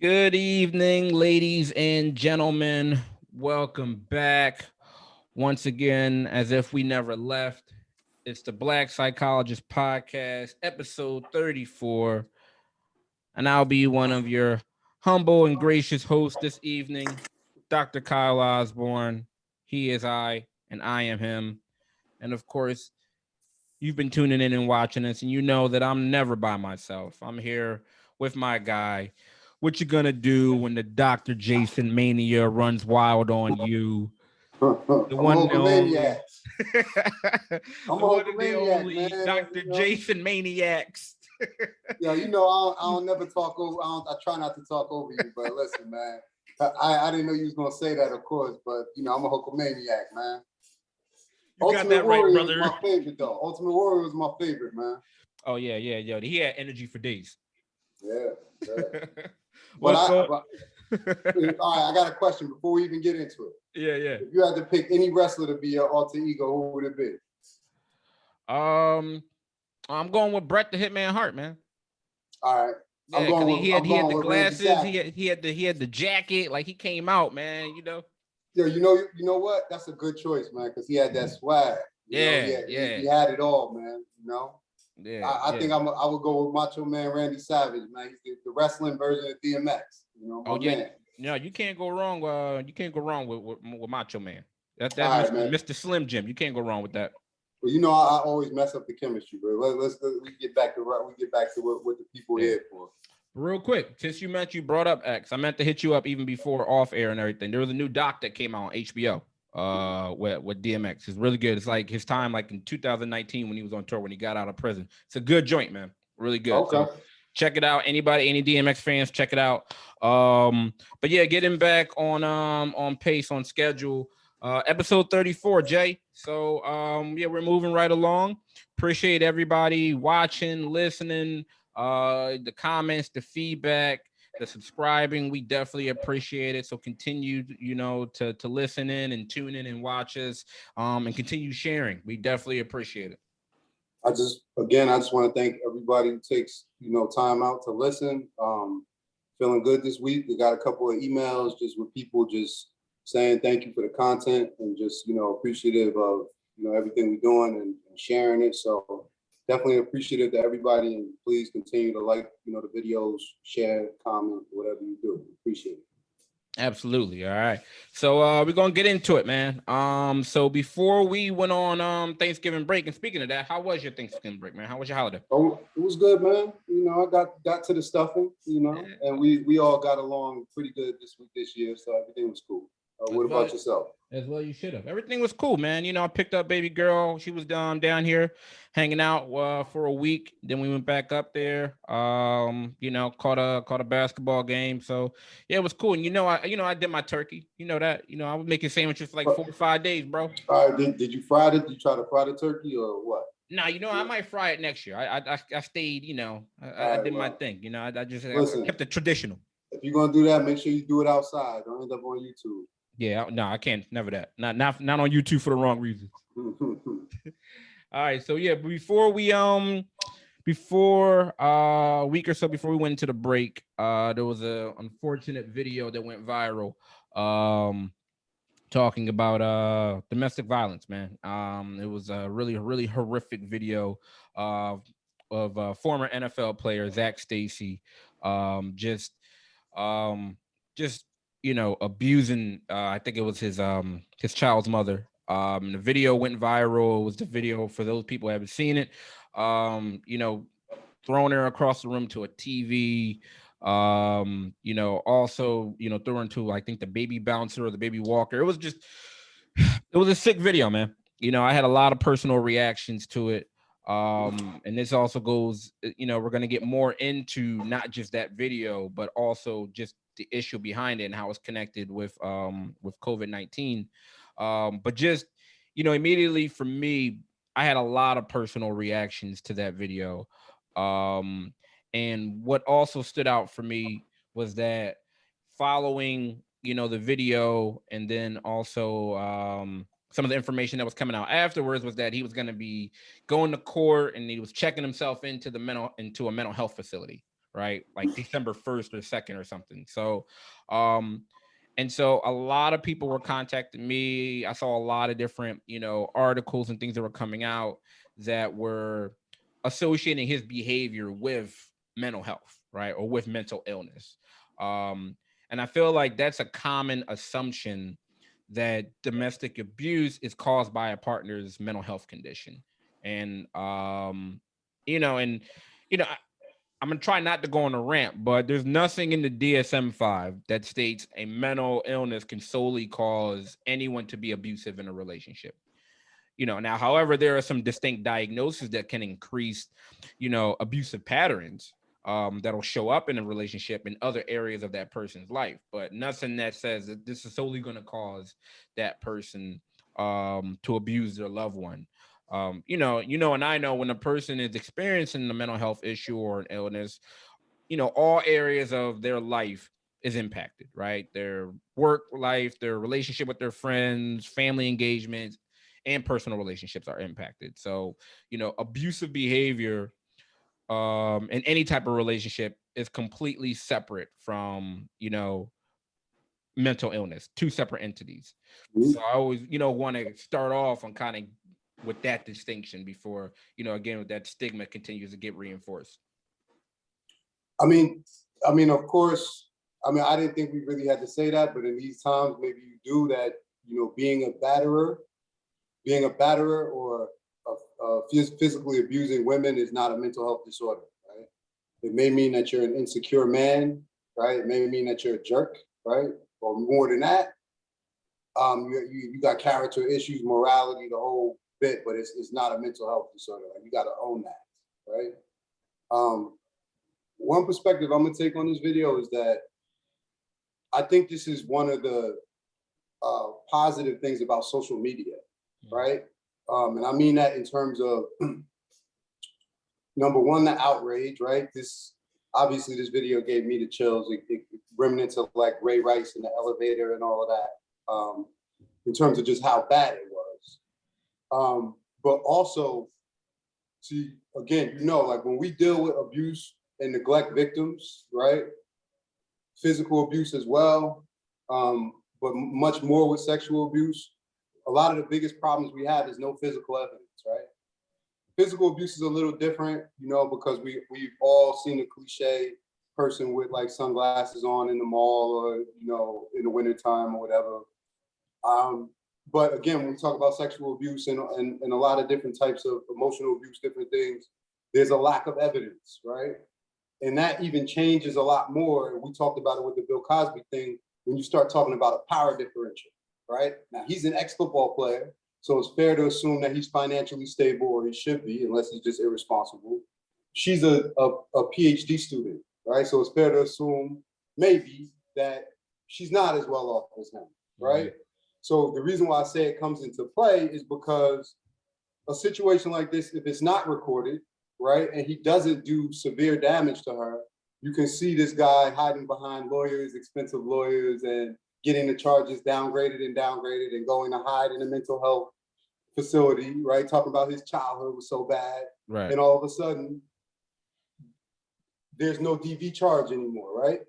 Good evening, ladies and gentlemen. Welcome back once again, as if we never left. It's the Black Psychologist Podcast, episode 34. And I'll be one of your humble and gracious hosts this evening, Dr. Kyle Osborne. He is I, and I am him. And of course, you've been tuning in and watching us, and you know that I'm never by myself. I'm here with my guy. What you gonna do when the Dr. Jason mania runs wild on you? I'm The a one and Hulkamaniac. only, I'm the a one and the Hulkamaniac, only man. Dr. Jason Maniacs. I don't never talk over. I try not to talk over you, but listen, man. I didn't know you was gonna say that, of course, but I'm a Hulkamaniac, man. You got Ultimate that right, Warrior was brother. my favorite, though. Ultimate Warrior was my favorite, man. Oh yeah, yeah, yo. He had energy for days. Yeah. But What's going? all right, I got a question before we even get into it. Yeah. If you had to pick any wrestler to be your alter ego, who would it be? Um, I'm going with Bret the Hitman Hart, man. All right. Yeah, because I'm he had going the with Randy glasses, Savage. he had the jacket, like he came out, man. Yeah, you know what? That's a good choice, man, because he had that swag. Yeah. He had it all, man. Yeah. I think I would go with Macho Man Randy Savage, man. He's the wrestling version of DMX. Oh My yeah. man. No, you can't go wrong. You can't go wrong with Macho Man. That's All right, man. Mr. Slim Jim. You can't go wrong with that. Well, I always mess up the chemistry, bro. We get back to what the people here for. Real quick, since you brought up X, I meant to hit you up even before off air and everything. There was a new doc that came out on HBO. With DMX. It's really good. It's like his time, like in 2019 when he was on tour when he got out of prison. It's a good joint, man. Really good. Okay. So check it out. Any DMX fans, check it out. But yeah, getting back on pace, on schedule. Episode 34, Jay. So yeah, we're moving right along. Appreciate everybody watching, listening, the comments, the feedback, the subscribing. We definitely appreciate it. So continue, to listen in and tune in and watch us, and continue sharing. We definitely appreciate it. I just want to thank everybody who takes time out to listen. Feeling good this week. We got a couple of emails just with people just saying thank you for the content and just appreciative of everything we're doing and sharing it. So definitely appreciative to everybody, and please continue to like the videos, share, comment, whatever you do. Appreciate it. Absolutely. All right. So we're gonna get into it, man. So before we went on Thanksgiving break, and speaking of that, how was your Thanksgiving break, man? How was your holiday? Oh, it was good, man. I got to the stuffing, and we all got along pretty good this year, so everything was cool. What about yourself? As well, you should have. Everything was cool, man. I picked up baby girl. She was down here hanging out for a week. Then we went back up there. Caught a basketball game. So yeah, it was cool. And I did my turkey. You know that. I was making sandwiches for like 4 or 5 days, bro. All right, did you fry it? Did you try to fry the turkey or what? No, I might fry it next year. I stayed, I did my thing. I just kept it traditional. If you're gonna do that, make sure you do it outside. Don't end up on YouTube. Yeah, no, I can't. Never that. Not on YouTube for the wrong reasons. All right, so yeah, before a week or so before we went into the break, there was a unfortunate video that went viral, talking about domestic violence, man. It was a really horrific video of former NFL player Zac Stacy, just abusing, I think it was his child's mother. The video went viral. It was the video, for those people who haven't seen it, throwing her across the room to a TV. Also, threw her into, I think, the baby bouncer or the baby walker. It was a sick video, man. I had a lot of personal reactions to it. And this also goes, we're going to get more into not just that video, but also just the issue behind it and how it's connected with COVID-19. But just, immediately for me, I had a lot of personal reactions to that video. And what also stood out for me was that following, the video, and then also some of the information that was coming out afterwards, was that he was going to be going to court and he was checking himself into a mental health facility. right? Like December 1st or 2nd or something. So, um, and so a lot of people were contacting me. I saw a lot of different, articles and things that were coming out that were associating his behavior with mental health, right? Or with mental illness. Um, and I feel like that's a common assumption that domestic abuse is caused by a partner's mental health condition. And and I'm gonna try not to go on a rant, but there's nothing in the DSM-5 that states a mental illness can solely cause anyone to be abusive in a relationship. Now, however, there are some distinct diagnoses that can increase, abusive patterns that'll show up in a relationship in other areas of that person's life, but nothing that says that this is solely going to cause that person to abuse their loved one. And I know when a person is experiencing a mental health issue or an illness, all areas of their life is impacted, right? Their work life, their relationship with their friends, family engagements, and personal relationships are impacted. So, abusive behavior in any type of relationship is completely separate from, mental illness, two separate entities. Mhm. So I always, want to start off on kind of with that distinction before, again, with that stigma continues to get reinforced. I mean, of course, I didn't think we really had to say that, but in these times, maybe you do that, being a batterer or physically abusing women is not a mental health disorder, right? It may mean that you're an insecure man, right? It may mean that you're a jerk, right? Or more than that, you got character issues, morality, the whole bit, but it's not a mental health disorder. Like, you got to own that, right? Um, One perspective I'm gonna take on this video is that I think this is one of the positive things about social media, right? And I mean that in terms of number one, the outrage, right? This video gave me the chills. It remnants of like Ray Rice in the elevator and all of that, in terms of just how bad it was. But also, see, again, like when we deal with abuse and neglect victims, right? Physical abuse as well, but much more with sexual abuse. A lot of the biggest problems we have is no physical evidence, right? Physical abuse is a little different, because we've all seen the cliche person with like sunglasses on in the mall or, in the wintertime or whatever. But again, when we talk about sexual abuse and a lot of different types of emotional abuse, different things, there's a lack of evidence, right? And that even changes a lot more. We talked about it with the Bill Cosby thing when you start talking about a power differential, right? Now, he's an ex-football player, so it's fair to assume that he's financially stable, or he should be, unless he's just irresponsible. She's a PhD student, right? So it's fair to assume maybe that she's not as well off as him, right? Mm-hmm. So the reason why I say it comes into play is because a situation like this, if it's not recorded, right, and he doesn't do severe damage to her, you can see this guy hiding behind lawyers, expensive lawyers, and getting the charges downgraded and going to hide in a mental health facility, right? Talking about his childhood was so bad. Right. And all of a sudden, there's no DV charge anymore, right?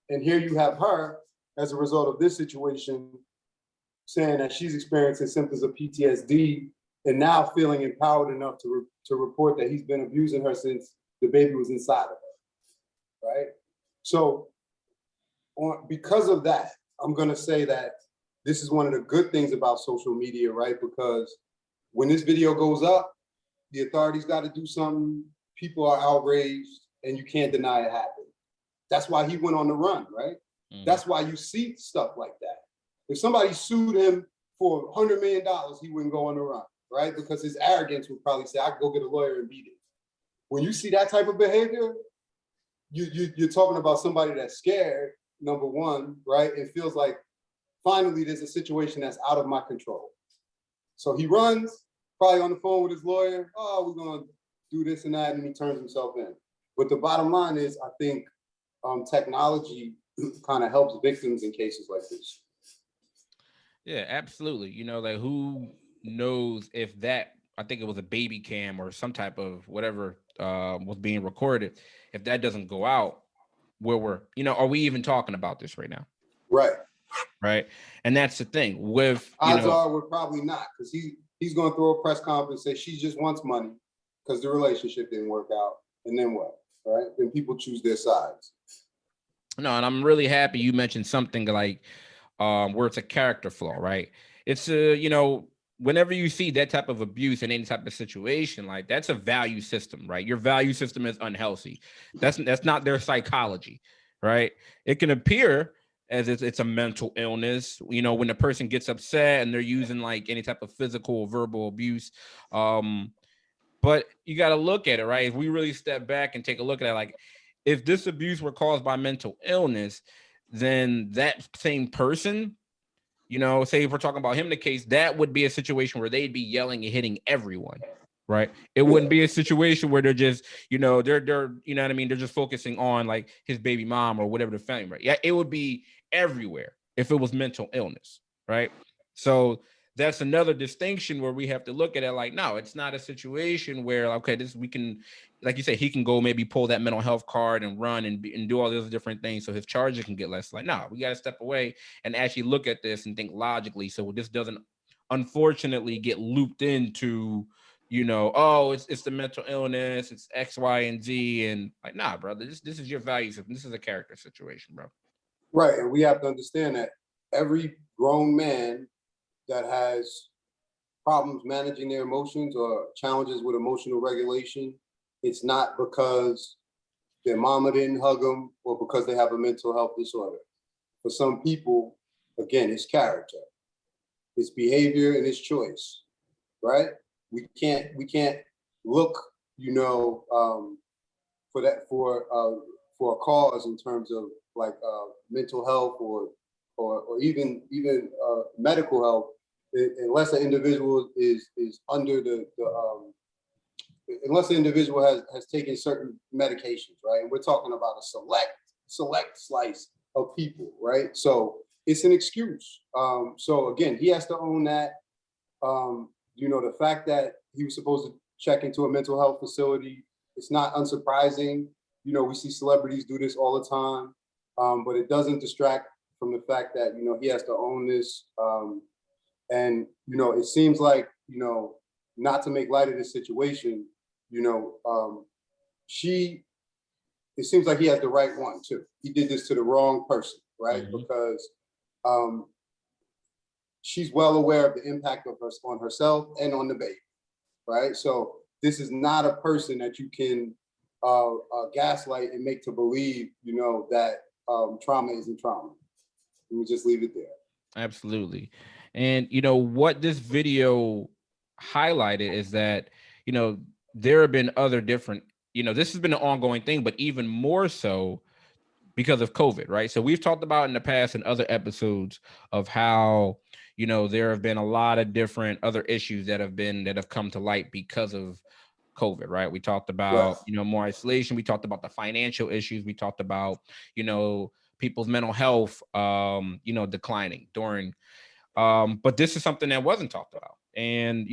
And here you have her, as a result of this situation, saying that she's experiencing symptoms of PTSD and now feeling empowered enough to report that he's been abusing her since the baby was inside of her, right? So because of that, I'm gonna say that this is one of the good things about social media, right? Because when this video goes up, the authorities got to do something, people are outraged, and you can't deny it happened. That's why he went on the run, right? Mm-hmm. That's why you see stuff like that. If somebody sued him for $100 million, he wouldn't go on the run, right? Because his arrogance would probably say, I can go get a lawyer and beat it. When you see that type of behavior, you're talking about somebody that's scared, number one, right? It feels like finally there's a situation that's out of my control. So he runs, probably on the phone with his lawyer. Oh, we're going to do this and that, and he turns himself in. But the bottom line is, I think technology kind of helps victims in cases like this. Yeah, absolutely. Like who knows if that, I think it was a baby cam or some type of whatever was being recorded, if that doesn't go out, where we're, are we even talking about this right now? Right. Right. And that's the thing with, odds are we're probably not, because he's going to throw a press conference and say she just wants money because the relationship didn't work out. And then what? Right. Then people choose their sides. No, and I'm really happy you mentioned something like where it's a character flaw, right? It's whenever you see that type of abuse in any type of situation, like that's a value system, right? Your value system is unhealthy. That's not their psychology, right? It can appear as it's a mental illness, when the person gets upset and they're using like any type of physical or verbal abuse. But you got to look at it, right? If we really step back and take a look at it, like if this abuse were caused by mental illness, then that same person, say if we're talking about him in the case, that would be a situation where they'd be yelling and hitting everyone, right? It wouldn't be a situation where they're just, they're you know what I mean? They're just focusing on like his baby mom or whatever the family, right? Yeah, it would be everywhere if it was mental illness, right? So that's another distinction where we have to look at it like, no, it's not a situation where, okay, we can, like you say, he can go maybe pull that mental health card and run and do all those different things so his charges can get less. Like, no, we got to step away and actually look at this and think logically. So this doesn't, unfortunately, get looped into, oh, it's the mental illness, it's X, Y, and Z. And like, nah, brother, this is your value system. This is a character situation, bro. Right. And we have to understand that every grown man that has problems managing their emotions or challenges with emotional regulation, it's not because their mama didn't hug them or because they have a mental health disorder. For some people, again, it's character, it's behavior, and it's choice, right? We can't look, for a cause in terms of like mental health or even medical health, unless an individual is under unless the individual has taken certain medications, right? And we're talking about a select slice of people, right? So it's an excuse. So again, he has to own that. The fact that he was supposed to check into a mental health facility, it's not unsurprising. We see celebrities do this all the time, but it doesn't distract from the fact that, he has to own this. And, it seems like, not to make light of this situation, it seems like he has the right one too. He did this to the wrong person, right? Mm-hmm. Because she's well aware of the impact of on herself and on the baby, right? So this is not a person that you can gaslight and make to believe, that trauma isn't trauma. Let me just leave it there. Absolutely. And, what this video highlighted is that, there have been other different, this has been an ongoing thing, but even more so because of COVID, right? So we've talked about in the past in other episodes of how, there have been a lot of different other issues that have come to light because of COVID, right? We talked about, more isolation. We talked about the financial issues. We talked about, people's mental health, declining during, but this is something that wasn't talked about. And,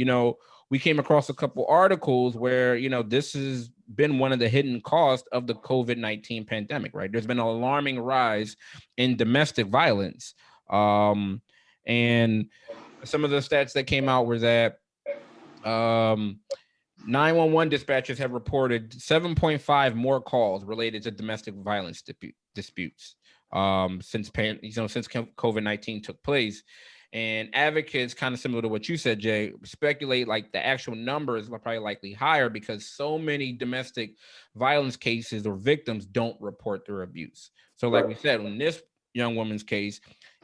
we came across a couple articles where, this has been one of the hidden costs of the COVID-19 pandemic, right? There's been an alarming rise in domestic violence. And some of the stats that came out were that 911 dispatchers have reported 7.5 more calls related to domestic violence disputes since COVID-19 took place. And advocates, kind of similar to what you said, Jay, speculate like the actual numbers are probably likely higher because so many domestic violence cases or victims don't report their abuse. So like we said, in this young woman's case,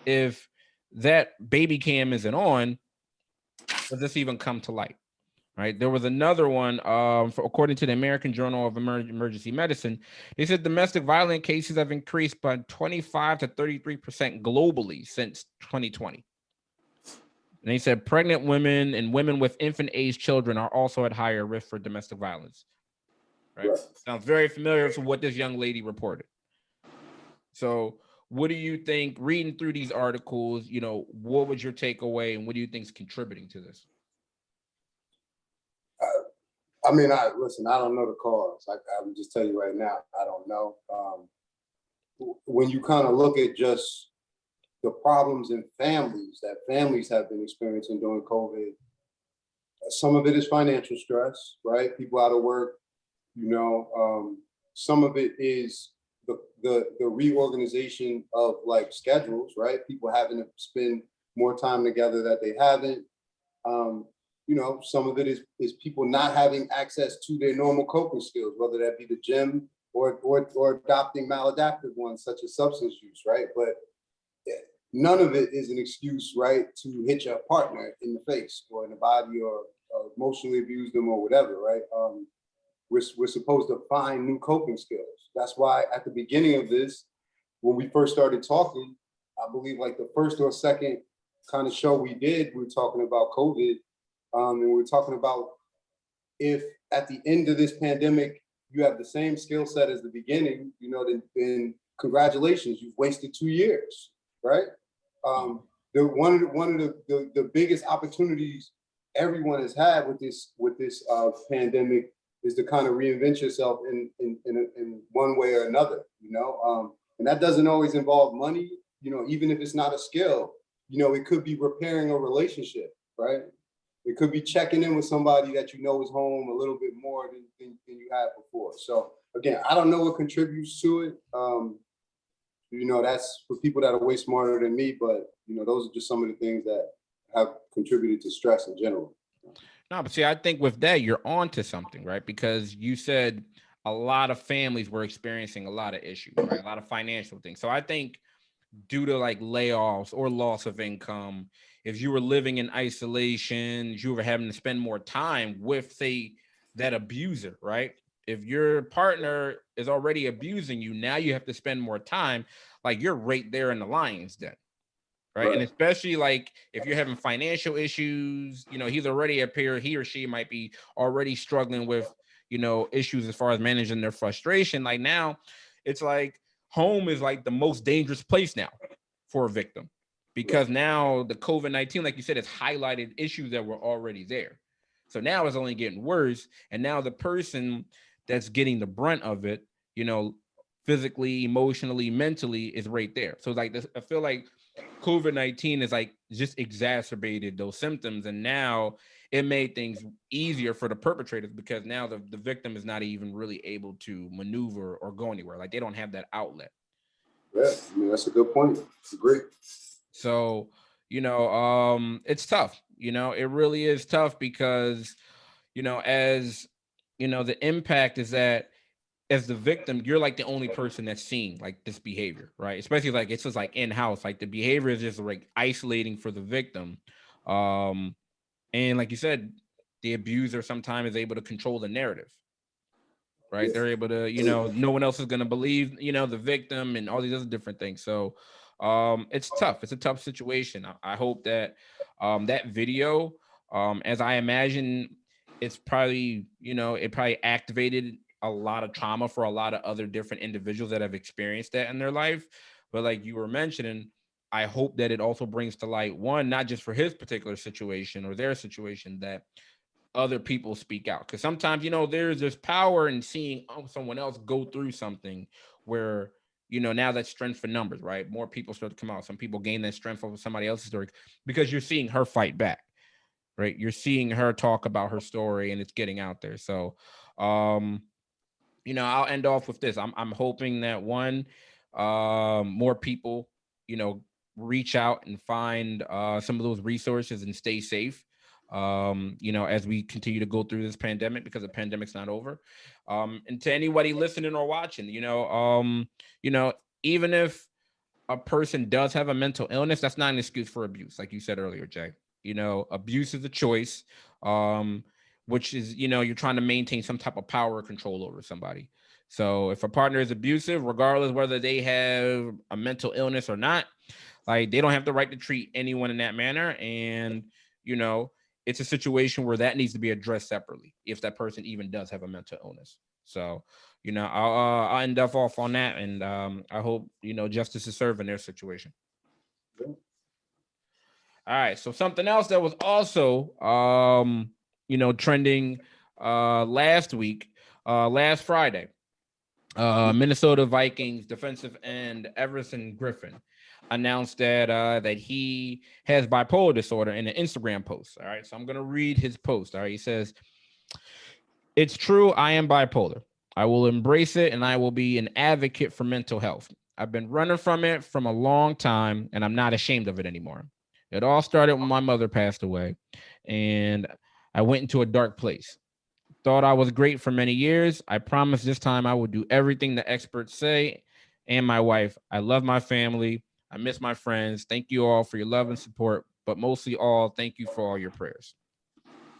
if that baby cam isn't on, does this even come to light? Right. There was another one, according to the American Journal of Emergency Medicine, they said domestic violence cases have increased by 25 to 33% globally since 2020. And they said pregnant women and women with infant-age children are also at higher risk for domestic violence. Right? Sounds very familiar to what this young lady reported. So what do you think, reading through these articles, what was your takeaway and what do you think is contributing to this? I mean, listen, I don't know the cause. I would just tell you right now, I don't know. When you kind of look at just the problems in families that families have been experiencing during COVID, some of it is financial stress, right? People out of work, you know. Some of it is the reorganization of like schedules, right? People having to spend more time together that they haven't. Um, you know, some of it is people not having access to their normal coping skills, whether that be the gym or adopting maladaptive ones such as substance use, right? But none of it is an excuse, right, to hit your partner in the face or in the body or emotionally abuse them or whatever, right? We're supposed to find new coping skills. That's why at the beginning of this, when we first started talking, I believe like the first or second kind of show we did, we were talking about COVID, and we were talking about if at the end of this pandemic you have the same skill set as the beginning, you know, then congratulations, you've wasted 2 years, right? One of the biggest opportunities everyone has had with this pandemic is to kind of reinvent yourself in one way or another, you know, and that doesn't always involve money, you know, even if it's not a skill, you know, it could be repairing a relationship, right? It could be checking in with somebody that you know is home a little bit more than you had before. So again, I don't know what contributes to it. You know, that's for people that are way smarter than me, but you know, those are just some of the things that have contributed to stress in general. No, but see, I think with that, you're on to something, right? Because you said a lot of families were experiencing a lot of issues, right? A lot of financial things. So I think due to like layoffs or loss of income, if you were living in isolation, you were having to spend more time with, say, that abuser, right? If your partner is already abusing you, now you have to spend more time, like you're right there in the lion's den. Right. And especially like if you're having financial issues, you know, he's already up here, he or she might be already struggling with, you know, issues as far as managing their frustration. Like now it's like home is like the most dangerous place now for a victim because now the COVID-19, like you said, has highlighted issues that were already there. So now it's only getting worse. And now the person that's getting the brunt of it, you know, physically, emotionally, mentally is right there. So like this, I feel like COVID-19 is like just exacerbated those symptoms. And now it made things easier for the perpetrators because now the victim is not even really able to maneuver or go anywhere. Like they don't have that outlet. Yeah, I mean, that's a good point. It's great. So, you know, it's tough. You know, it really is tough because, you know, as you know, the impact is that as the victim, you're like the only person that's seeing like this behavior, right? Especially like it's just like in house, like the behavior is just like isolating for the victim. Um, and like you said, the abuser sometimes is able to control the narrative, right? Yeah. They're able to, you know, no one else is going to believe, you know, the victim and all these other different things. So, it's tough. It's a tough situation. I hope that, that video, as I imagine, it's probably, you know, it probably activated a lot of trauma for a lot of other different individuals that have experienced that in their life. But like you were mentioning, I hope that it also brings to light one, not just for his particular situation or their situation, that other people speak out, because sometimes, you know, there's power in seeing someone else go through something where, you know, now that's strength for numbers, right? More people start to come out, some people gain that strength over somebody else's story because you're seeing her fight back, right? You're seeing her talk about her story and it's getting out there. So you know, I'll end off with this. I'm hoping that one, more people, you know, reach out and find some of those resources and stay safe. You know, as we continue to go through this pandemic, because the pandemic's not over. And to anybody listening or watching, you know, even if a person does have a mental illness, that's not an excuse for abuse, like you said earlier, Jay. You know, abuse is a choice, um, which is, you know, you're trying to maintain some type of power or control over somebody. So if a partner is abusive, regardless whether they have a mental illness or not, like they don't have the right to treat anyone in that manner. And, you know, it's a situation where that needs to be addressed separately if that person even does have a mental illness. So, you know, I'll end up off on that, and I hope, you know, justice is served in their situation. All right. So something else that was also, you know, trending last Friday. Minnesota Vikings defensive end Everson Griffen announced that he has bipolar disorder in an Instagram post. All right, so I'm gonna read his post. All right, he says, "It's true, I am bipolar. I will embrace it, and I will be an advocate for mental health. I've been running from it from a long time, and I'm not ashamed of it anymore. It all started when my mother passed away, and I went into a dark place. Thought I was great for many years. I promise this time I will do everything the experts say. And my wife, I love my family. I miss my friends. Thank you all for your love and support, but mostly all, thank you for all your prayers."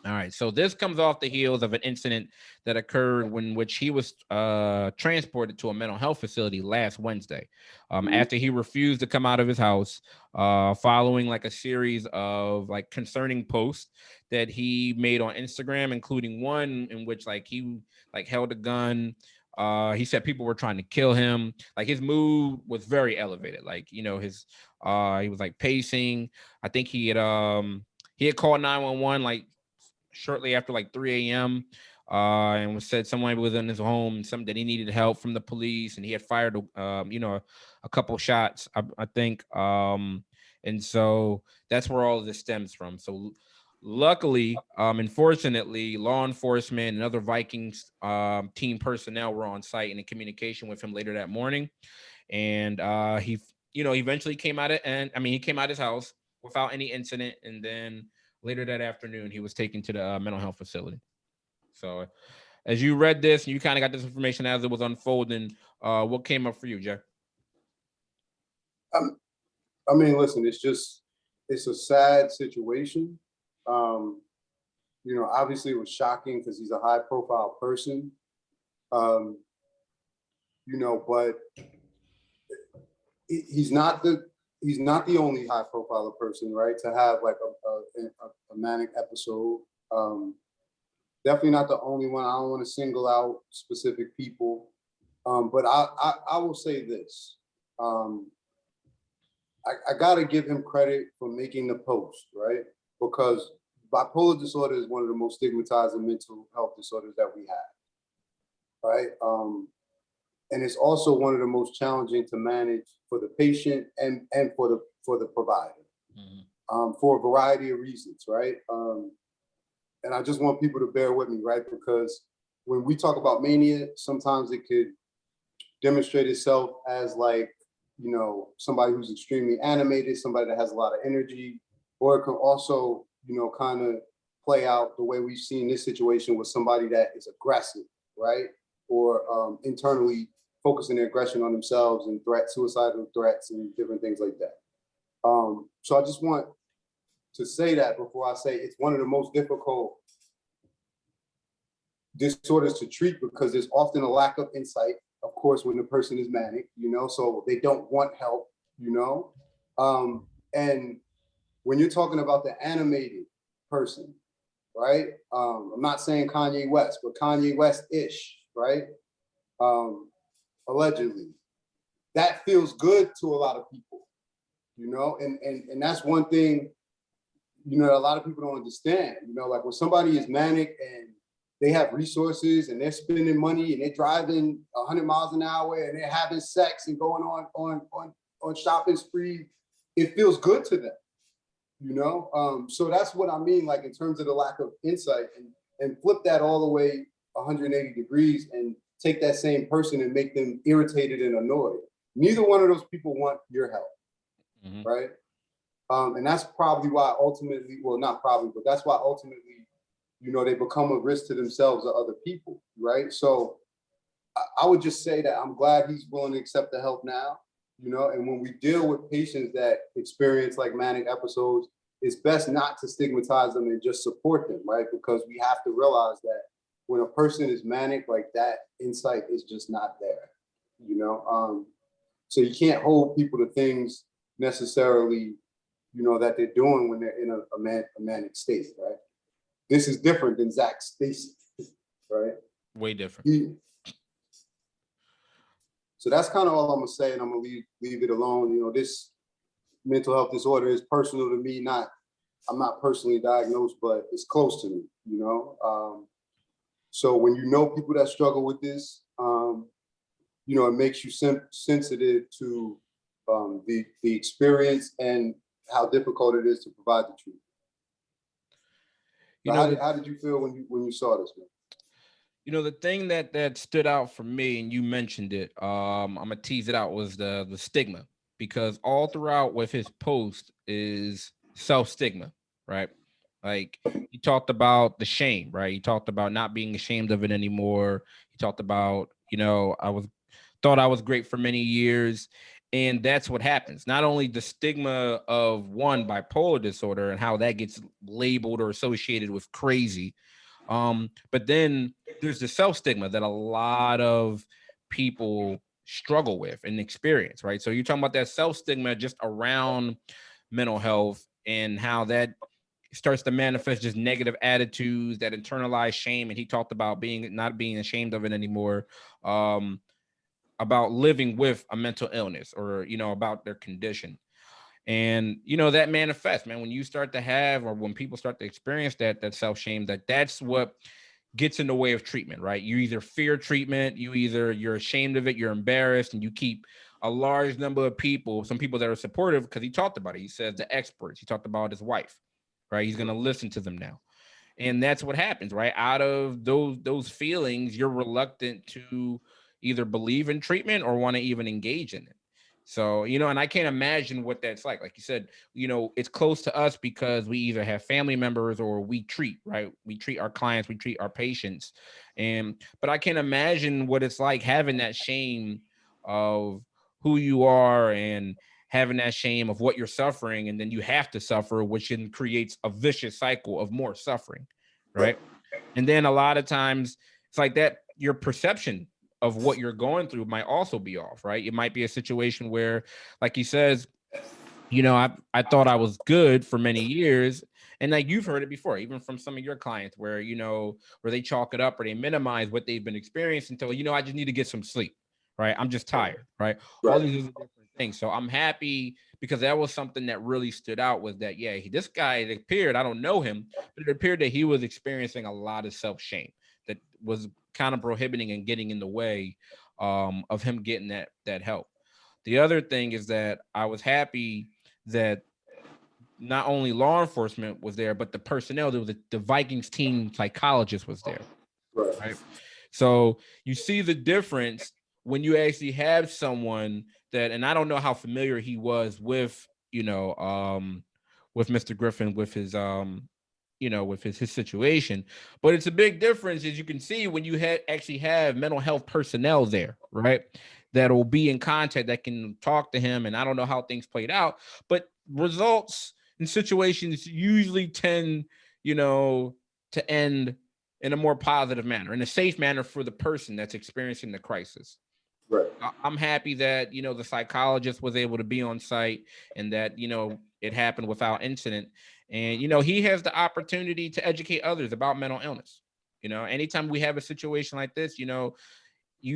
All right. So this comes off the heels of an incident that occurred when which he was transported to a mental health facility last Wednesday, after he refused to come out of his house, following like a series of like concerning posts that he made on Instagram, including one in which like he like held a gun. He said people were trying to kill him. Like his mood was very elevated. Like, you know, his he was like pacing. I think he had called 911 like shortly after like 3 a.m. And was said someone was in his home and some that he needed help from the police, and he had fired a couple shots, I think. And so that's where all of this stems from. So luckily, unfortunately, law enforcement and other Vikings team personnel were on site and in communication with him later that morning. And he eventually came out of, and I mean, he came out of his house without any incident. And then later that afternoon, he was taken to the mental health facility. So as you read this and you kind of got this information as it was unfolding, what came up for you, Jay? I mean, listen, it's a sad situation. Um, Obviously it was shocking because he's a high profile person. Um, but he's not the only high profile person, right? To have like a manic episode. Definitely not the only one. I don't want to single out specific people. But I will say this. I got to give him credit for making the post, right? Because bipolar disorder is one of the most stigmatizing mental health disorders that we have, right? And it's also one of the most challenging to manage for the patient and for the provider, for a variety of reasons, right? And I just want people to bear with me, right? Because when we talk about mania, sometimes it could demonstrate itself as like, somebody who's extremely animated, somebody that has a lot of energy, or it can also, kind of play out the way we've seen this situation with somebody that is aggressive, right? Or internally focusing their aggression on themselves and suicidal threats and different things like that. So I just want to say that before I say it's one of the most difficult disorders to treat because there's often a lack of insight, of course, when the person is manic, so they don't want help, and when you're talking about the animated person, right? I'm not saying Kanye West, but Kanye West-ish, right? Allegedly. That feels good to a lot of people, and that's one thing, a lot of people don't understand, like when somebody is manic and they have resources and they're spending money and they're driving 100 miles an hour and they're having sex and going on shopping spree, it feels good to them, So that's what I mean, like in terms of the lack of insight, and flip that all the way 180 degrees and take that same person and make them irritated and annoyed. Neither one of those people want your help, right? And that's probably why ultimately, well, not probably, but that's why ultimately, they become a risk to themselves or other people, right? So I would just say that I'm glad he's willing to accept the help now, and when we deal with patients that experience like manic episodes, it's best not to stigmatize them and just support them, right? Because we have to realize that when a person is manic, like that insight is just not there, So you can't hold people to things necessarily, that they're doing when they're in a manic state, right? This is different than Zac Stacy, right? Way different. So that's kind of all I'm gonna say, and I'm gonna leave it alone. This mental health disorder is personal to me. I'm not personally diagnosed, but it's close to me. So when you know people that struggle with this, it makes you sensitive to the experience and how difficult it is to provide the treatment. How did you feel when you saw this, man? The thing that stood out for me, and you mentioned it, I'm gonna tease it out, was the stigma, because all throughout with his post is self stigma, right? Like, he talked about the shame, right? He talked about not being ashamed of it anymore. He talked about, thought I was great for many years. And that's what happens. Not only the stigma of one bipolar disorder and how that gets labeled or associated with crazy, but then there's the self stigma that a lot of people struggle with and experience, right? So you're talking about that self stigma just around mental health and how that starts to manifest just negative attitudes, that internalized shame. And he talked about not being ashamed of it anymore, about living with a mental illness, or about their condition. And that manifests, man, when you start to have, or when people start to experience that self-shame, that's what gets in the way of treatment, right? You either fear treatment, you're ashamed of it, you're embarrassed, and you keep a large number of people, some people that are supportive, because he talked about it. He said the experts, he talked about his wife, right? He's going to listen to them now. And that's what happens, right? Out of those feelings, you're reluctant to either believe in treatment or want to even engage in it. So, and I can't imagine what that's like. Like you said, it's close to us because we either have family members or we treat, right? We treat our clients, we treat our patients. But I can't imagine what it's like having that shame of who you are, and having that shame of what you're suffering, and then you have to suffer, which then creates a vicious cycle of more suffering, right? And then a lot of times it's like that your perception of what you're going through might also be off, right? It might be a situation where, like he says, I thought I was good for many years. And like you've heard it before, even from some of your clients, where where they chalk it up or they minimize what they've been experiencing until, I just need to get some sleep, right? I'm just tired, right? All these other different things. So I'm happy, because that was something that really stood out, was that, yeah, this guy, it appeared, I don't know him, but it appeared that he was experiencing a lot of self-shame that was kind of prohibiting and getting in the way of him getting that help. The other thing is that I was happy that not only law enforcement was there, but the personnel, there was the Vikings team psychologist was there, right? So you see the difference when you actually have someone that, and I don't know how familiar he was with, with Mr. Griffen, with his, with his situation, but it's a big difference, as you can see, when you actually have mental health personnel there, right? That will be in contact, that can talk to him. And I don't know how things played out, but results in situations usually tend, to end in a more positive manner, in a safe manner for the person that's experiencing the crisis. Right. I'm happy that, the psychologist was able to be on site, and that, it happened without incident. And, he has the opportunity to educate others about mental illness. Anytime we have a situation like this, you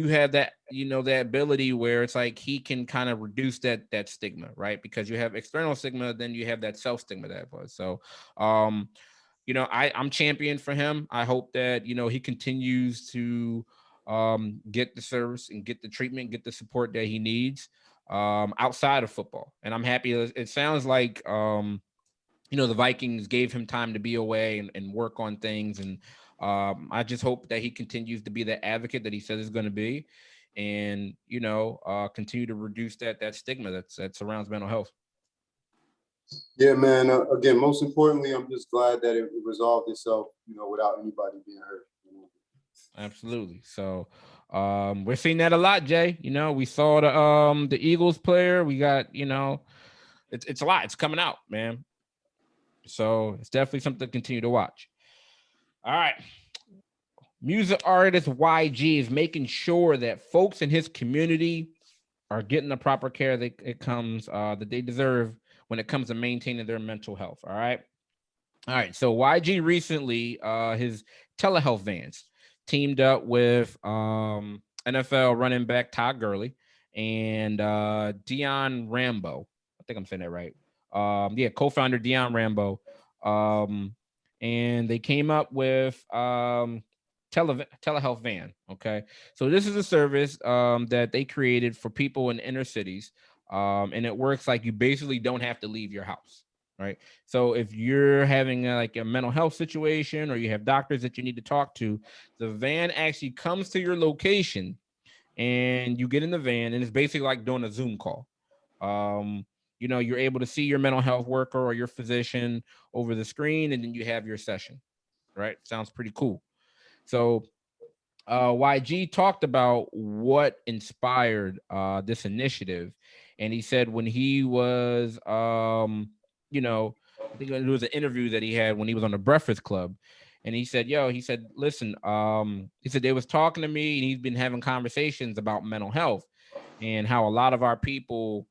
have that, that ability where it's like he can kind of reduce that stigma, right? Because you have external stigma, then you have that self stigma that was. So, I'm champion for him. I hope that, he continues to get the service and get the treatment, get the support that he needs outside of football. And I'm happy. It sounds like, the Vikings gave him time to be away and work on things. And I just hope that he continues to be the advocate that he says is going to be, and, continue to reduce that stigma that surrounds mental health. Yeah, man. Again, most importantly, I'm just glad that it resolved itself, without anybody being hurt. Absolutely. So we're seeing that a lot, Jay. We saw the Eagles player. We got, it's a lot. It's coming out, man. So it's definitely something to continue to watch. All right. Music artist YG is making sure that folks in his community are getting the proper care that they deserve when it comes to maintaining their mental health. All right. All right. So YG recently, his telehealth vans teamed up with NFL running back Todd Gurley and Dion Rambo. I think I'm saying that right. Co-founder Dion Rambo. And they came up with telehealth van. Okay, so this is a service that they created for people in inner cities, and it works like you basically don't have to leave your house, right? So if you're having like a mental health situation or you have doctors that you need to talk to, the van actually comes to your location, and you get in the van, and it's basically like doing a Zoom call. Um, you're able to see your mental health worker or your physician over the screen, and then you have your session, right? Sounds pretty cool. So YG talked about what inspired this initiative, and he said when he was, I think it was an interview that he had when he was on the Breakfast Club, and he said, "Yo," he said, "Listen," he said they was talking to me, and he's been having conversations about mental health and how a lot of our people,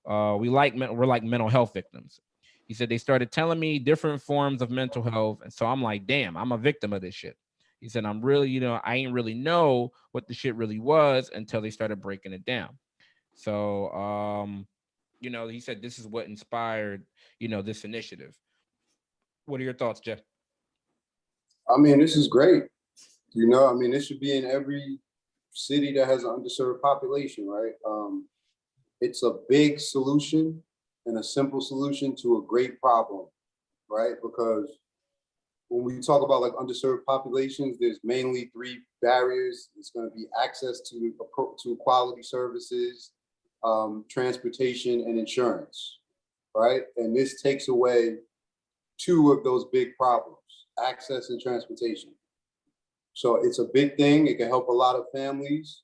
we're like mental health victims. He said they started telling me different forms of mental health, and so I'm like, damn, I'm a victim of this shit. He said, I'm really, I ain't really know what the shit really was until they started breaking it down. So, he said this is what inspired, this initiative. What are your thoughts, Jeff? I mean, this is great. I mean, this should be in every city that has an underserved population, right? It's a big solution and a simple solution to a great problem, right? Because when we talk about like underserved populations, there's mainly three barriers. It's going to be access to quality services, transportation, and insurance, right? And this takes away two of those big problems: access and transportation. So it's a big thing. It can help a lot of families.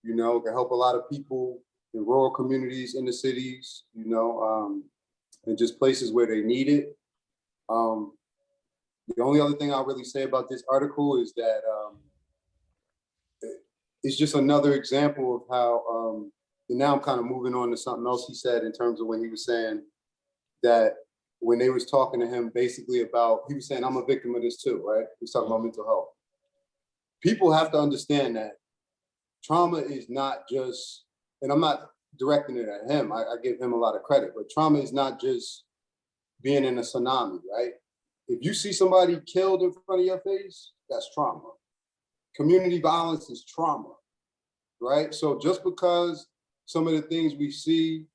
It can help a lot of people in rural communities, in the cities, and just places where they need it. The only other thing I'll really say about this article is that it's just another example of how, and now I'm kind of moving on to something else he said in terms of when he was saying that when they was talking to him basically about, he was saying, I'm a victim of this too, right? He was talking about mental health. People have to understand that trauma is not just, and I'm not directing it at him, I give him a lot of credit, but trauma is not just being in a tsunami, right? If you see somebody killed in front of your face, that's trauma. Community violence is trauma, right? So just because some of the things we see,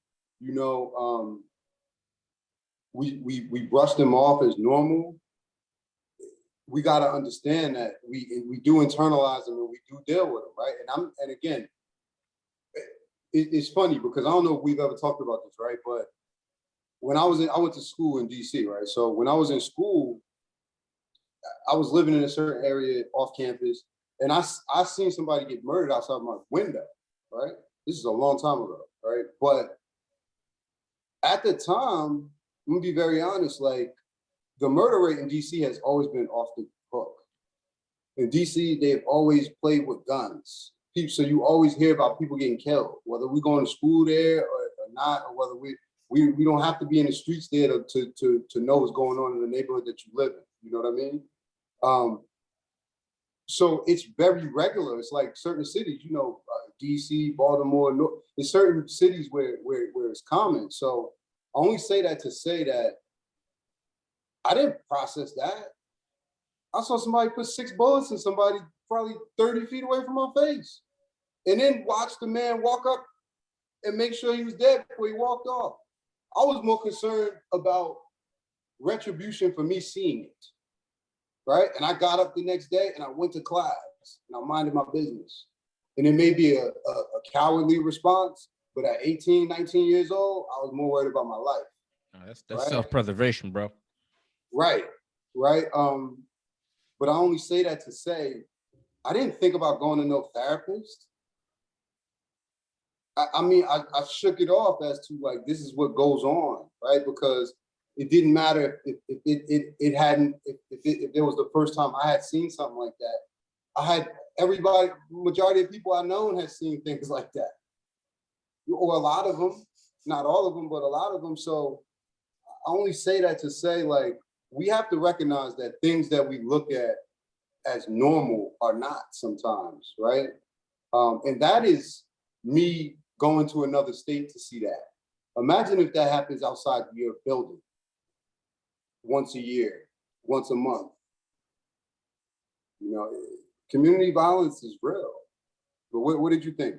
we brush them off as normal, we got to understand that we do internalize them and we do deal with them, right? And again, it's funny because I don't know if we've ever talked about this, right? But when I went to school in DC, right? So when I was in school, I was living in a certain area off campus, and I seen somebody get murdered outside my window, right? This is a long time ago, right? But at the time, I'm gonna be very honest, like the murder rate in DC has always been off the hook. In DC, they've always played with guns. So you always hear about people getting killed, whether we're going to school there or not, or whether we don't have to be in the streets there to know what's going on in the neighborhood that you live in. You know what I mean? So it's very regular. It's like certain cities, DC, Baltimore, there's certain cities where it's common. So I only say that to say that I didn't process that. I saw somebody put 6 bullets in somebody probably 30 feet away from my face, and then watch the man walk up and make sure he was dead before he walked off. I was more concerned about retribution for me seeing it, right? And I got up the next day and I went to class and I minded my business. And it may be a cowardly response, but at 18, 19 years old, I was more worried about my life. No, that's right? Self-preservation, bro. Right. But I only say that to say, I didn't think about going to no therapist. I shook it off as to like, this is what goes on, right? Because it didn't matter if it was the first time I had seen something like that. I had majority of people I known had seen things like that. Or a lot of them, not all of them, but a lot of them. So I only say that to say, like, we have to recognize that things that we look at as normal are not sometimes, right? And that is me going to another state to see that. Imagine if that happens outside your building once a year, once a month. You know, community violence is real. But what did you think?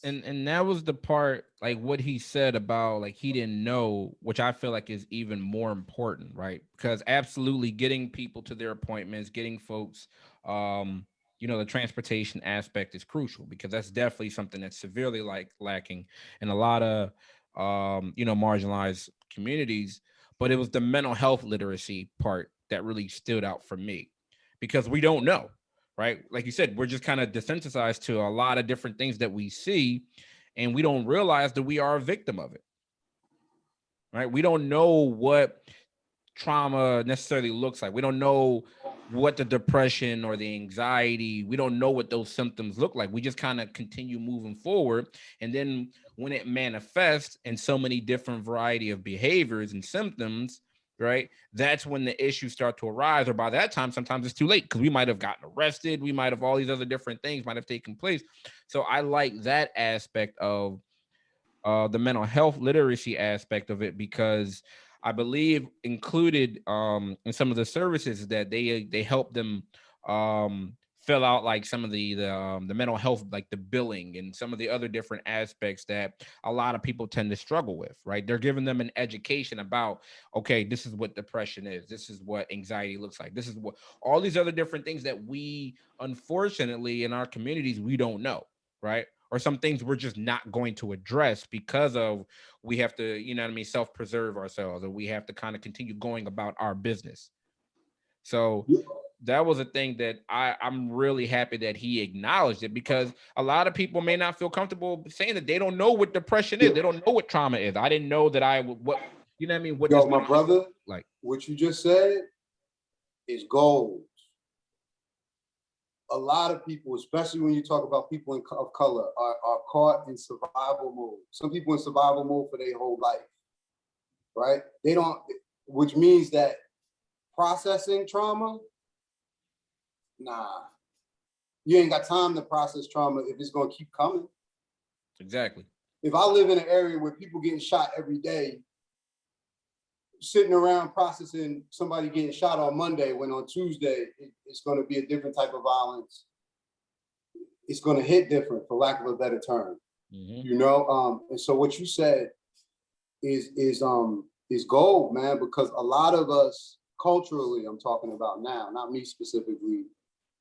And that was the part, like what he said about like he didn't know, which I feel like is even more important, right? Because absolutely getting people to their appointments, getting folks, the transportation aspect is crucial, because that's definitely something that's severely like lacking in a lot of marginalized communities. But it was the mental health literacy part that really stood out for me, because we don't know, right? Like you said, we're just kind of desensitized to a lot of different things that we see, and we don't realize that we are a victim of it, right? We don't know what trauma necessarily looks like. We don't know what the depression or the anxiety, we don't know what those symptoms look like. We just kind of continue moving forward. And then when it manifests in so many different variety of behaviors and symptoms, right, that's when the issues start to arise. Or by that time, sometimes it's too late, because we might have gotten arrested, we might have, all these other different things might have taken place. So I like that aspect of the mental health literacy aspect of it, because I believe included in some of the services that they help them fill out, like some of the mental health, like the billing and some of the other different aspects that a lot of people tend to struggle with, right? They're giving them an education about, okay, this is what depression is, this is what anxiety looks like, this is what all these other different things that we unfortunately in our communities we don't know, right? Or some things we're just not going to address because of, we have to, self-preserve ourselves, or we have to kind of continue going about our business. So that was a thing that I'm really happy that he acknowledged it, because a lot of people may not feel comfortable saying that they don't know what depression is. They don't know what trauma is. I didn't know that I would, what, what Yo, this my brother, like. what you just said is gold. A lot of people, especially when you talk about people of color, are caught in survival mode. Some people in survival mode for their whole life, right? They don't, which means that processing trauma, nah, you ain't got time to process trauma if it's gonna keep coming. Exactly. If I live in an area where people getting shot every day, sitting around processing somebody getting shot on Monday, when on Tuesday it's going to be a different type of violence. It's going to hit different, for lack of a better term. And so what you said is gold, man, because a lot of us culturally, I'm talking about now, not me specifically,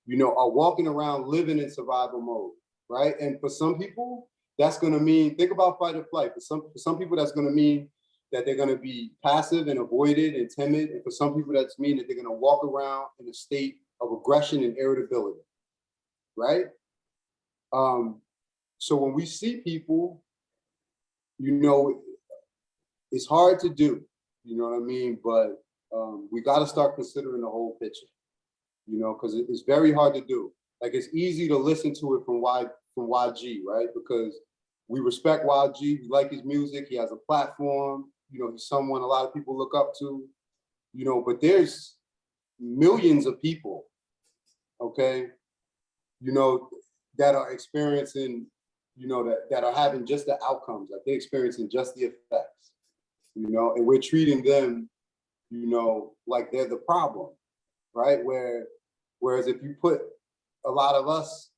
are walking around living in survival mode, right? And for some people, that's going to mean, think about fight or flight. For some people, that's going to mean that they're going to be passive and avoided and timid. And for some people, that's mean that they're going to walk around in a state of aggression and irritability, right? So when we see people, it's hard to do, you know what I mean? But we got to start considering the whole picture, because it's very hard to do. Like, it's easy to listen to it from YG, right? Because we respect YG, we like his music, he has a platform, he's someone a lot of people look up to, but there's millions of people, okay, that are experiencing, that are having just the outcomes, like they're experiencing just the effects, and we're treating them, like they're the problem, right? Whereas if you put a lot of us,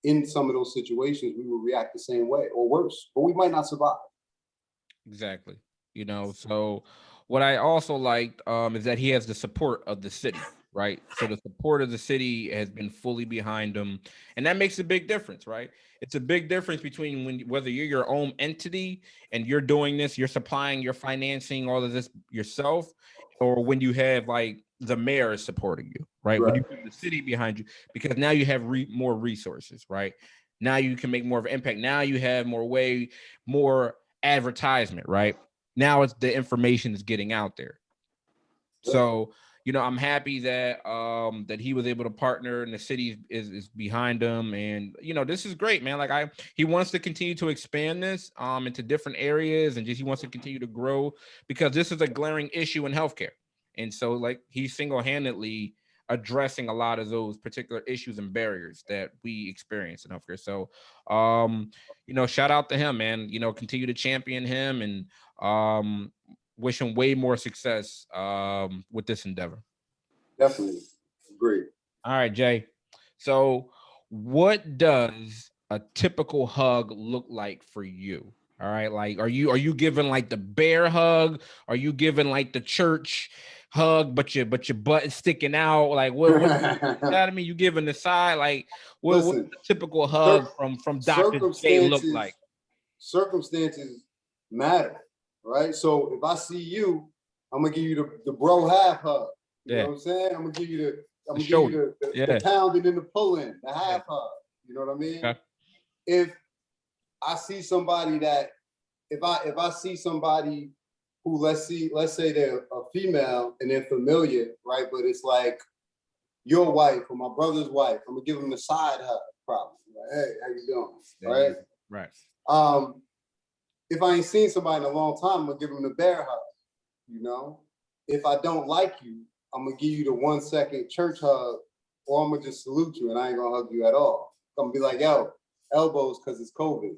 in some of those situations, we will react the same way or worse, but we might not survive. Exactly. So what I also liked is that he has the support of the city, right? So the support of the city has been fully behind him, and that makes a big difference, right? It's a big difference between whether you're your own entity and you're doing this, you're supplying, you're financing all of this yourself, or when you have like the mayor is supporting you, right? When you have the city behind you, because now you have more resources, right? Now you can make more of an impact. Now you have more advertisement, right? Now it's the information is getting out there. So, I'm happy that that he was able to partner and the city is behind him. And this is great, man. Like he wants to continue to expand this into different areas, and just he wants to continue to grow, because this is a glaring issue in healthcare. And so like he's single-handedly addressing a lot of those particular issues and barriers that we experience in healthcare. So shout out to him, man. Continue to champion him, and wish him way more success with this endeavor. Definitely. Agreed. All right, Jay. So, what does a typical hug look like for you? All right, like are you giving like the bear hug? Are you giving like the church hug, but your butt is sticking out? Like what you know what I mean? You giving the side? Like what Listen, the typical hug from Dr. J look like? Circumstances matter, right? So if I see you, I'm gonna give you the bro half hug. You know Yeah, what I'm saying? I'm the gonna give you shoulder. the Yeah. pounding and the pulling, the Yeah. half hug. You know what I mean? Okay. If I see somebody that if I see somebody who let's say they're a female and they're familiar, right? But it's like your wife or my brother's wife, I'm gonna give them the side hug, probably. Like, hey, how you doing? Yeah, All right. right. If I ain't seen somebody in a long time, I'm gonna give them the bear hug. You know, if I don't like you, I'm gonna give you the 1 second church hug, or I'm gonna just salute you and I ain't gonna hug you at all. I'm gonna be like, yo, elbows because it's COVID.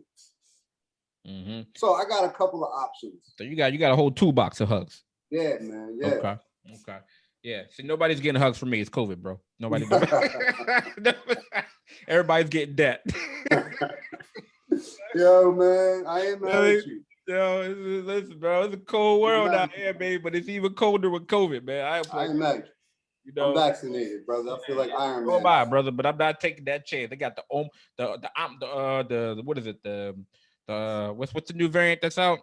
Mm-hmm. So I got a couple of options. So you got a whole toolbox of hugs. Yeah, man. Yeah. Okay. Yeah. See, nobody's getting hugs from me. It's COVID, bro. Nobody. Everybody's getting that. Yo, man, I ain't mad at you. Yo, listen, bro. It's a cold world out here, baby, but it's even colder with COVID, man. I ain't mad at you. You know, I'm vaccinated, brother. I feel like Iron Man. Go by, brother, but I'm not taking that chance. They got the what is it? The what's the new variant that's out?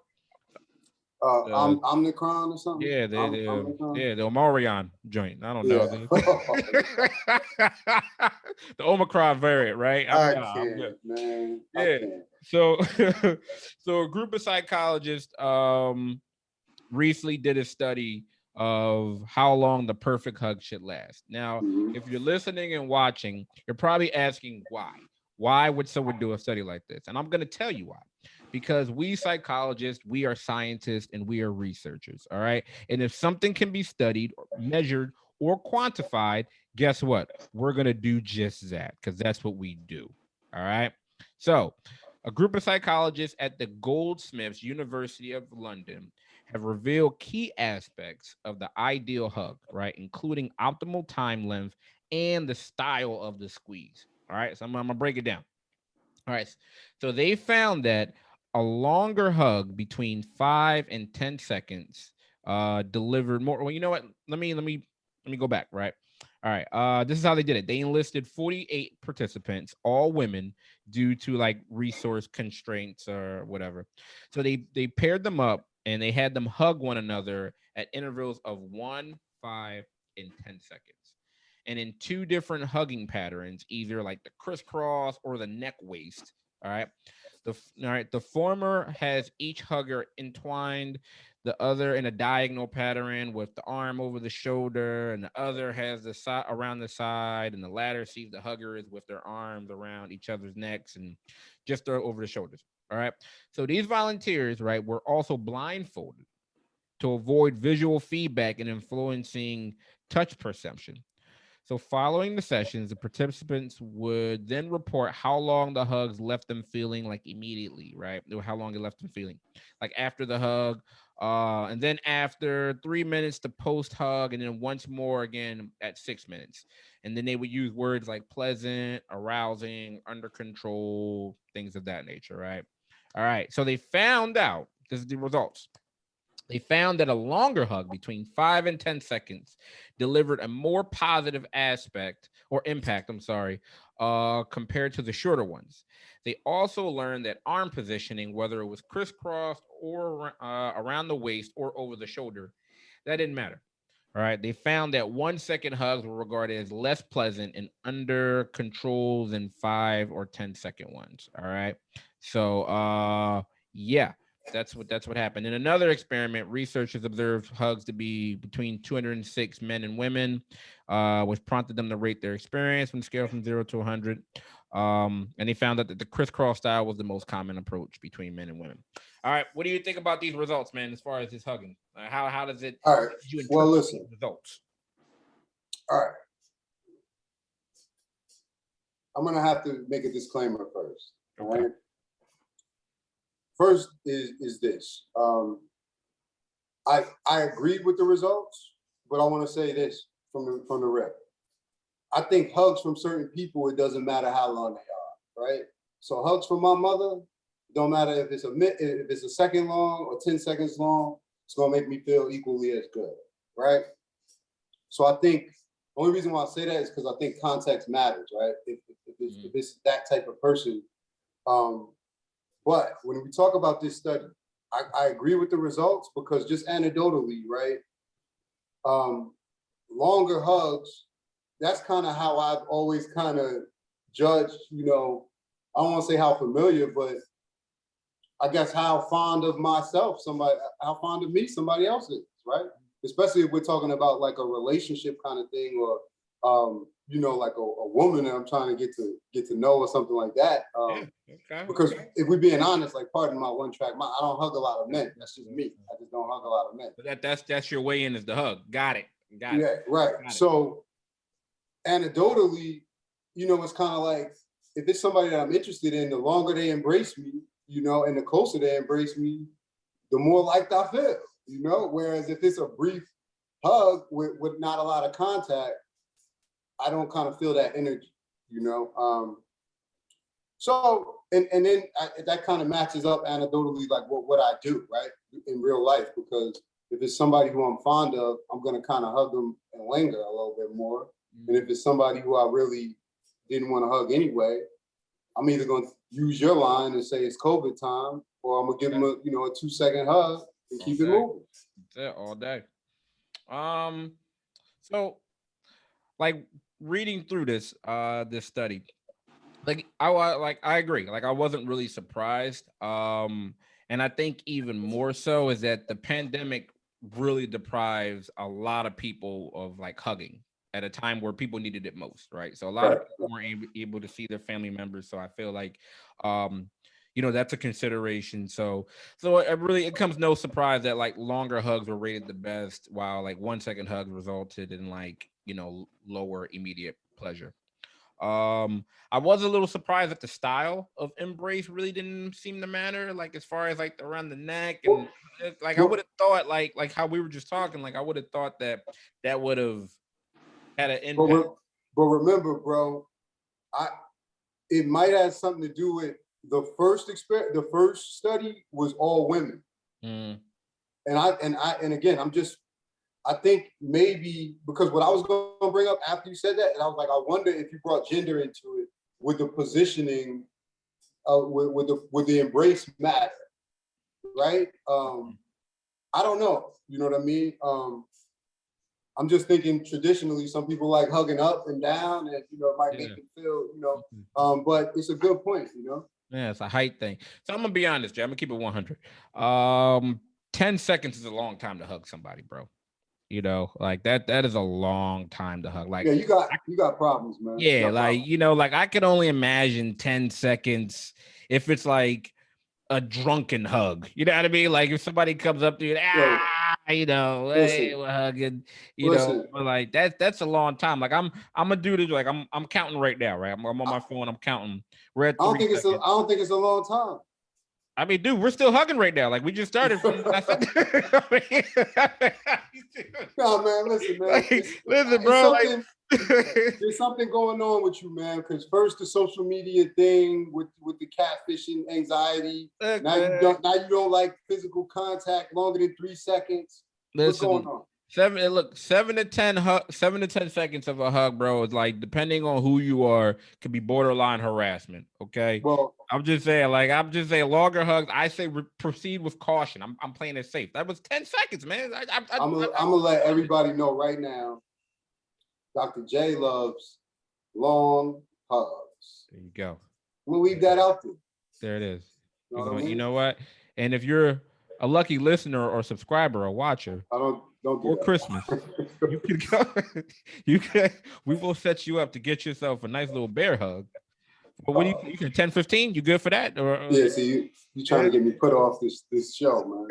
Omicron or something. Yeah, the Omarion joint. I don't know. The Omicron variant, right? I'm good, man. Yeah. So so a group of psychologists recently did a study of how long the perfect hug should last. Now, if you're listening and watching, you're probably asking why. Why would someone do a study like this? And I'm going to tell you why. Because we psychologists, we are scientists, and we are researchers. All right. And if something can be studied, measured, or quantified, guess what? We're going to do just that because that's what we do. All right. So, a group of psychologists at the Goldsmiths University of London have revealed key aspects of the ideal hug, right? Including optimal time length and the style of the squeeze. All right. So I'm going to break it down. All right. So they found that a longer hug between 5 and 10 seconds delivered more. Well, you know what? Let me go back, right? All right. This is how they did it. They enlisted 48 participants, all women, due to like resource constraints or whatever. So they paired them up and they had them hug one another at intervals of 1, 5, and 10 seconds. And in two different hugging patterns, either like the crisscross or the neck waist. All right. The former has each hugger entwined, the other in a diagonal pattern with the arm over the shoulder, and the other has the side around the side, and the latter sees the huggers with their arms around each other's necks and just over the shoulders. All right. So these volunteers, right, were also blindfolded to avoid visual feedback and influencing touch perception. So, following the sessions, the participants would then report how long the hugs left them feeling, like immediately, right? How long it left them feeling, like after the hug, and then after 3 minutes, the post hug, and then once more again at 6 minutes. And then they would use words like pleasant, arousing, under control, things of that nature, right? All right. So they found out, this is the results. They found that a longer hug between 5 and 10 seconds delivered a more positive aspect or impact, compared to the shorter ones. They also learned that arm positioning, whether it was crisscrossed or around the waist or over the shoulder, that didn't matter. All right. They found that 1 second hugs were regarded as less pleasant and under control than 5 or 10 second ones. All right. So, yeah. That's what happened. In another experiment, researchers observed hugs to be between 206 men and women, which prompted them to rate their experience from scale from 0 to 100. And they found out that the crisscross style was the most common approach between men and women. All right, what do you think about these results, man? As far as this hugging, how does it? All right. You interpret Well, listen. these results. All right. I'm gonna have to make a disclaimer first. Okay. All right. First is this. I agreed with the results, but I want to say this from the rip. I think hugs from certain people, it doesn't matter how long they are, right? So hugs from my mother, don't matter if it's a second long or 10 seconds long, it's gonna make me feel equally as good, right? So I think the only reason why I say that is because I think context matters, right? If it's that type of person. But when we talk about this study, I agree with the results because just anecdotally, right? Longer hugs, that's kind of how I've always kind of judged, I don't want to say how familiar, but I guess how fond of myself how fond of me somebody else is, right? Especially if we're talking about like a relationship kind of thing, or like a woman that I'm trying to get to know or something like that. Because if we're being honest, like pardon my one track, I don't hug a lot of men. That's just me. I just don't hug a lot of men. But that's your way in is the hug. Got it. Yeah, right. So anecdotally, it's kind of like if it's somebody that I'm interested in, the longer they embrace me, and the closer they embrace me, the more liked I feel, Whereas if it's a brief hug with not a lot of contact, I don't kind of feel that energy, So, and then that kind of matches up anecdotally, like what I do, right, in real life, because if it's somebody who I'm fond of, I'm going to kind of hug them and linger a little bit more. And if it's somebody who I really didn't want to hug anyway, I'm either going to use your line and say it's COVID time, or I'm going to give them a 2-second hug and keep it moving. That's it, all day. So like reading through this study, I agree. Like I wasn't really surprised. And I think even more so is that the pandemic really deprives a lot of people of like hugging at a time where people needed it most, right? So a lot of people weren't able to see their family members. So I feel like that's a consideration. So it comes no surprise that like longer hugs were rated the best, while like 1 second hugs resulted in like, lower immediate pleasure. I was a little surprised that the style of embrace really didn't seem to matter, like as far as like around the neck and like I would have thought like how we were just talking, like I would have thought that would have had an impact. But remember, bro, it might have something to do with the first study was all women. And again, I think maybe because what I was going to bring up after you said that, and I was like, I wonder if you brought gender into it with the positioning, with the embrace matter, right? I don't know. You know what I mean? I'm just thinking traditionally, some people like hugging up and down, and it might make them feel, but it's a good point, Yeah, it's a height thing. So I'm gonna be honest, Jay. I'm gonna keep it 100. 10 seconds is a long time to hug somebody, bro. Like that is a long time to hug. Like, yeah, you got problems, man. Yeah, like like I could only imagine 10 seconds if it's like a drunken hug. You know what I mean? Like if somebody comes up to you, hey, we're hugging, but like that's a long time. Like I'm a dude, like I'm counting right now, right? I'm on my phone, I'm counting. We're at 3 seconds. I don't think it's a long time. I mean, dude, we're still hugging right now. Like we just started. No, man, listen, man. Listen, bro. There's something going on with you, man. Because first the social media thing with the catfishing anxiety. Look, now you don't like physical contact longer than 3 seconds. Listen, what's going on? 7 to 10 seconds of a hug, bro, is like depending on who you are, could be borderline harassment. Okay. Well, I'm just saying longer hugs. I say proceed with caution. I'm playing it safe. That was 10 seconds, man. I'm gonna let everybody know right now. Dr. J loves long hugs. There you go. We'll leave that out there. There it is. You know what? And if you're a lucky listener or subscriber or watcher, don't do for that. Christmas, you can go. We will set you up to get yourself a nice little bear hug. But what do you can 10, 15? You good for that? Or yeah, see you trying to get me put off this show, man.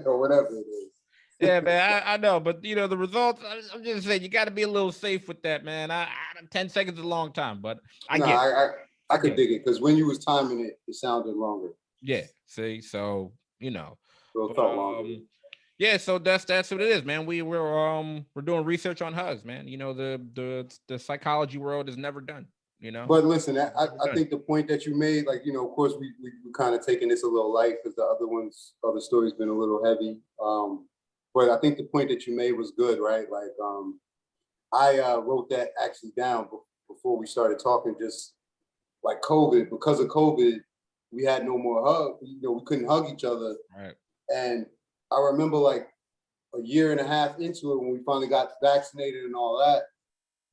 Or whatever it is. Yeah, man, I know, but the results. I'm just saying you got to be a little safe with that, man. 10 seconds is a long time, but I could dig it because when you was timing it, it sounded longer. Yeah, see, so So it felt longer. Yeah, so that's what it is, man. We're doing research on hugs, man. You know, the psychology world is never done, you know. But listen, Never I done. think the point that you made, like, you know, of course, we kind of taking this a little light because the other story's been a little heavy. But I think the point that you made was good, right? Like, I wrote that actually down before we started talking, just like COVID, because of COVID, we had no more hug, you know, we couldn't hug each other. Right. And I remember like a year and a half into it when we finally got vaccinated and all that,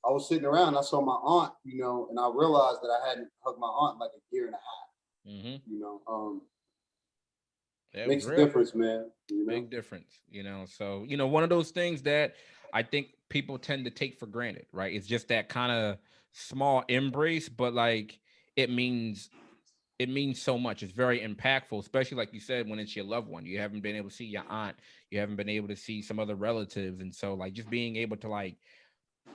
I was sitting around, I saw my aunt, you know, and I realized that I hadn't hugged my aunt in like a year and a half, Mm-hmm. you know. It was Makes a real. difference, man, you know. Big difference, you know. So, you know, one of those things that I think people tend to take for granted, right? It's just that kind of small embrace, but like it means it means so much. It's very impactful, especially like you said, when it's your loved one. You haven't been able to see your aunt, you haven't been able to see some other relatives. And so like just being able to like,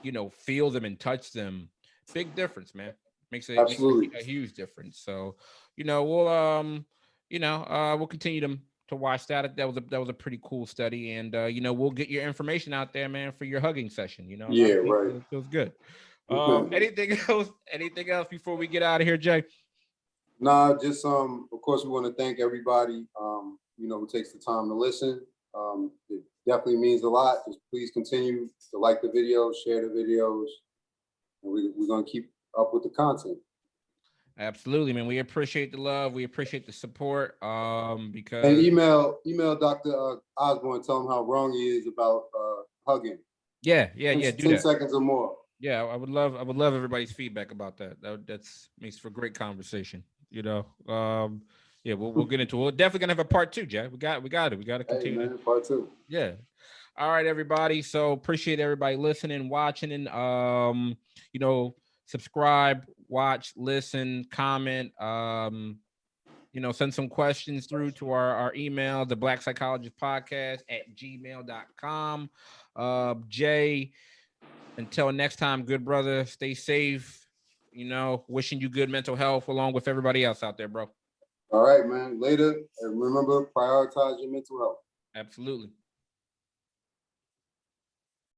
you know, feel them and touch them, big difference, man. Makes Absolutely. a huge difference. So, you know, we'll continue to watch that. That was a pretty cool study. And you know, we'll get your information out there, man, for your hugging session. You know, Yeah, obviously right. it feels good. Anything else before we get out of here, Jay? Nah, just of course we want to thank everybody you know, who takes the time to listen. It definitely means a lot. Just please continue to like the videos, share the videos, and we're gonna keep up with the content. Absolutely, man. We appreciate the love. We appreciate the support. And Because email Dr. Osborne, tell him how wrong he is about hugging. yeah, do 10 that. seconds or more. Yeah, I would love everybody's feedback about that. That's makes for great conversation. You know, yeah, we'll get into it. We're definitely gonna have a part two, Jack. We got to Hey continue to man, part two. yeah. All right, everybody. So appreciate everybody listening, watching, and you know, subscribe, watch, listen, comment. You know, send some questions through to our email, the Black Psychologist Podcast at gmail.com. Jay, until next time, good brother, stay safe. You know, wishing you good mental health along with everybody else out there, bro. All right, man. Later. And remember, prioritize your mental health. Absolutely.